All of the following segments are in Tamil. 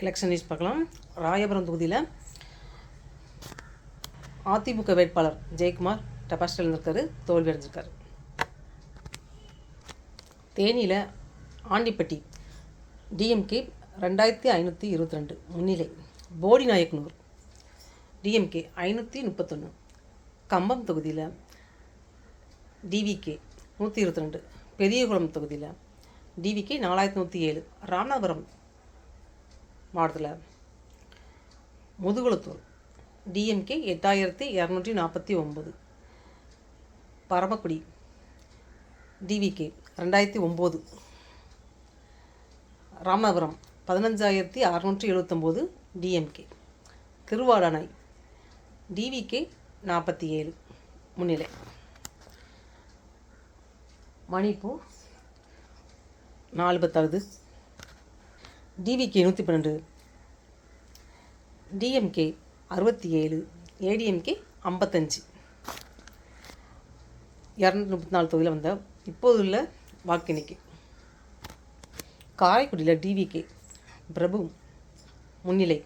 எலெக்ஷன் நியூஸ் பார்க்கலாம். ராயபுரம் தொகுதியில் அதிமுக வேட்பாளர் ஜெயக்குமார் டெபாசிட்டில் இருந்திருக்காரு, தோல்வி அடைஞ்சிருக்காரு. தேனியில் ஆண்டிப்பட்டி டிஎம்கே 2522 முன்னிலை. போடி நாயக்கனூர் டிஎம்கே 531. கம்பம் தொகுதியில் டிவிகே 122. பெரியகுளம் தொகுதியில் டிவிகே 4107. ராமநாதபுரம் மாவட்டத்தில் Mudukulathur DMK 8249. Paramakudi TVK 2009. Ramanathapuram 15679 DMK. Thiruvadanai TVK 47 முன்னிலை. மணிப்பூர் 4 டிவிகே 112. டிஎம்கே 67. ஏடிஎம்கே 55. 234 தொகுதியில் வந்த இப்போதுள்ள வாக்கு எண்ணிக்கை. காரைக்குடியில் டிவிகே பிரபு முன்னிலை.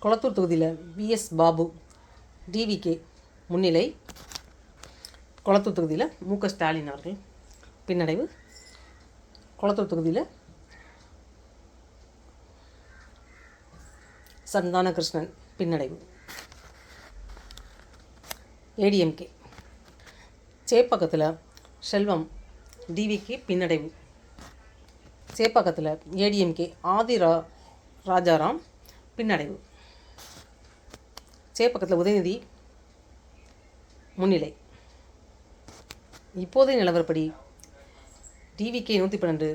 கொளத்தூர் தொகுதியில் விஎஸ் பாபு டிவிகே முன்னிலை. கொளத்தூர் தொகுதியில் மு.க. ஸ்டாலின் அவர்கள் பின்னடைவு. கொளத்தூர் தொகுதியில் சந்தான கிருஷ்ணன் பின்னடைவு. ஏடிஎம்கே சேப்பாக்கத்தில் செல்வம் டிவிகே பின்னடைவு. சேப்பாக்கத்தில் ஏடிஎம்கே ஆதி ராஜாராம் பின்னடைவு. சேப்பாக்கத்தில் உதயநிதி முன்னிலை. இப்போதைய நிலவரப்படி டிவிகே 112,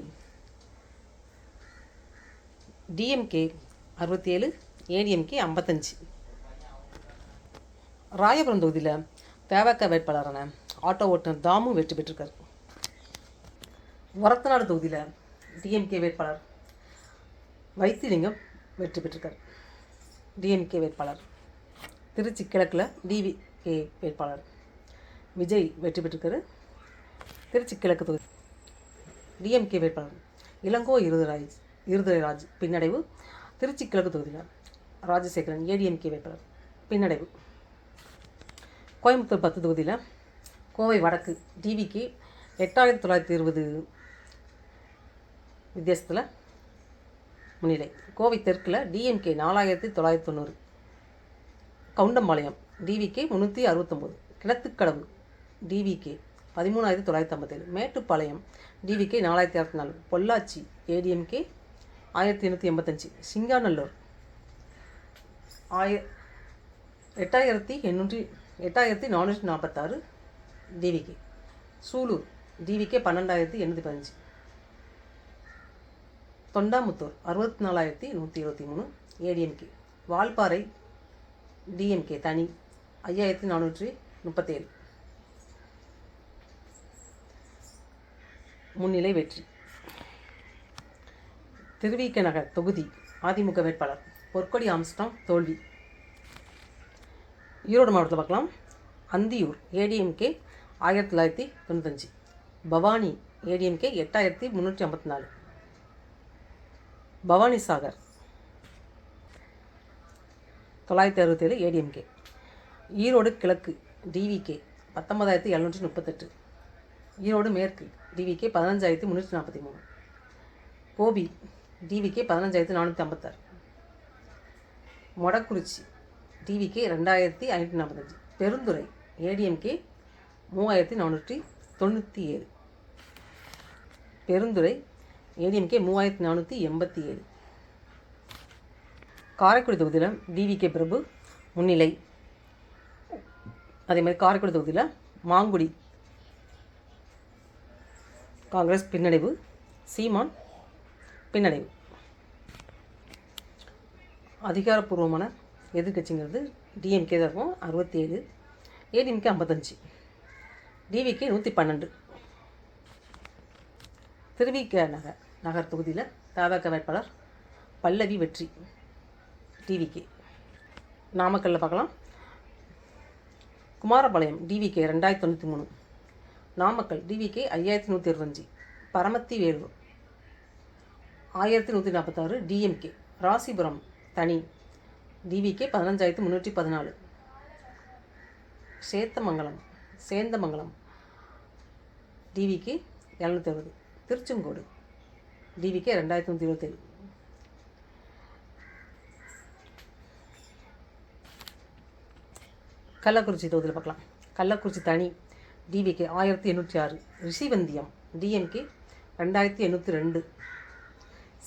டிஎம்கே 67, ஏடிஎம்கே 55. ராயபுரம் தொகுதியில் தேவக வேட்பாளரான ஆட்டோ ஓட்டுநர் தாமு வெற்றி பெற்றிருக்கார். வரத்தநாடு தொகுதியில் டிஎம்கே வேட்பாளர் வைத்திலிங்கம் வெற்றி பெற்றிருக்கார். டிஎம்கே வேட்பாளர். திருச்சி கிழக்கில் டிவிகே வேட்பாளர் விஜய் வெற்றி பெற்றிருக்காரு. திருச்சி கிழக்கு தொகுதி டிஎம்கே வேட்பாளர் இளங்கோ இருதயராஜ் பின்னடைவு. திருச்சி கிழக்கு தொகுதியில் ராஜசேகரன் ஏடிஎம்கே வேட்பாளர் பின்னடைவு. கோயம்புத்தூர் 10 தொகுதியில் கோவை வடக்கு டிவிகே 8920 வித்தியாசத்தில் முன்னிலை. கோவை தெற்கில் DMK 4990. Kavundampalayam TVK 369. Kinathukadavu TVK 13957. Mettupalayam TVK 4204. Pollachi ADMK 1885. Singanallur 8446 TVK. Sulur TVK 12815. Thondamuthur 64123 ADMK. Valparai DMK தனி 5437 முன்னிலை வெற்றி. திருவிக நகர் தொகுதி அதிமுக வேட்பாளர் பொற்கொடி ஆம்ஸ்டாங் தோல்வி. ஈரோடு மாவட்டத்தில் பார்க்கலாம். அந்தியூர் ஏடிஎம்கே 1995. பவானி ஏடிஎம்கே 8354. பவானி சாகர் 967 ஏடிஎம்கே. ஈரோடு கிழக்கு டிவிகே 19738. ஈரோடு மேற்கு TVK 15343. Gobi TVK 15456. Modakurichi TVK 2545. Perundurai ADMK 3497. Perundurai ADMK 3487. Karaikudi தொகுதியில் டிவிகே பிரபு முன்னிலை. அதேமாதிரி காரைக்குடி தொகுதியில் மாங்குடி காங்கிரஸ் பின்னடைவு. சீமான் பின்னடைவு. அதிகாரப்பூர்வமான எதிர்கட்சிங்கிறது டிஎம்கே தான் இருக்கும், 67. ஏடிஎம்கே 55. டிவிகே 112. திருவிக நகர் தொகுதியில் தவக வேட்பாளர் பல்லவி வெற்றி டிவிகே. நாமக்கல்லில் பார்க்கலாம். Kumarapalayam TVK 2093. Namakkal TVK 5125. Paramathi Vellore 1146. DMK Rasipuram தனி டிவிகே 15314. சேந்தமங்கலம் டிவிக்கு 760. திருச்செங்கோடு டிவிக்கு 2127. கள்ளக்குறிச்சி தொகுதியில் பார்க்கலாம். கள்ளக்குறிச்சி தனி டிவிக்கு 1806. Rishivandiyam DMK 2802.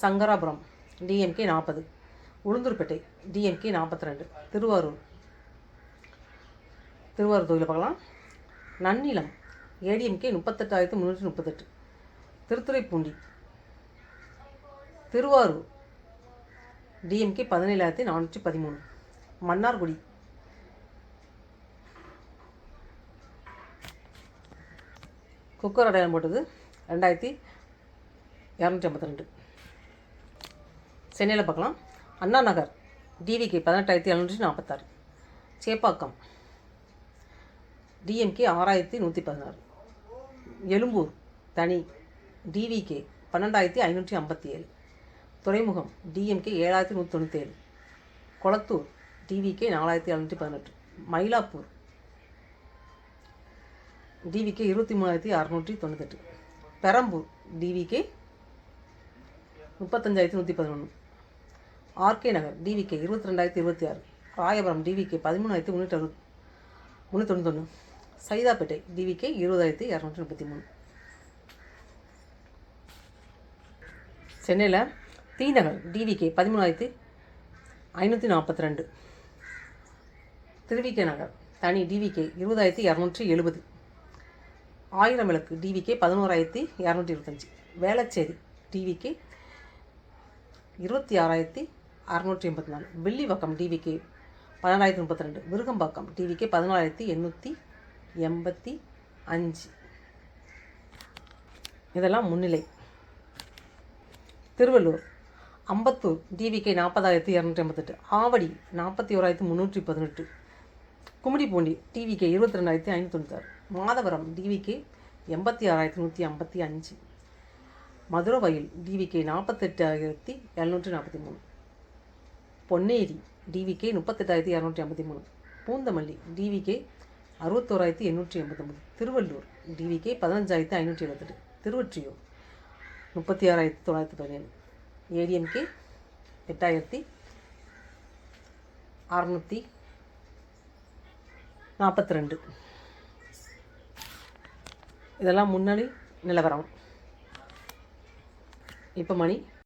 Sankarapuram DMK 40. Ulundurpet DMK 42. Thiruvarur தொகுதியில் பார்க்கலாம். Nannilam ADMK 38,338. Thiruthuraipoondi Thiruvarur DMK 17,413. Mannargudi cooker அடையாளம் போட்டது 2252. சென்னையில் பார்க்கலாம். அண்ணா நகர் டிவிக்கு 18,746. சேப்பாக்கம் டிஎம்கே 6,116. எழும்பூர் தனி TVK 12,557. Thuraimugam DMK 7,197. Kolathur TVK 4,718. Mylapore TVK 23,698. Perambur TVK 35,111. RK Nagar TVK 22,026. Royapuram TVK 13,391. Saidapet TVK 20,233. சென்னையில் தீநகர் டிவிகே 13,542. திருவிகே நகர் தனி TVK 20,270. Ayiram Vilakku TVK 11,225. Velachery TVK 26,684. Vellivakkam TVK 12,032. Virugambakkam TVK 14,885. இதெல்லாம் முன்னிலை. Thiruvallur Ambattur TVK 40,288. Avadi 41,318. Gummidipoondi TVK 22,596. Madhavaram TVK 86,155. Maduravoyal TVK 48,743. Ponneri TVK 38,253. Poonamallee TVK 61,889. Thiruvallur TVK 15,578. Thiruvottiyur 36,917. ADMK 8,642. இதெல்லாம் முன்னணி நிலவரம். இப்போ மணி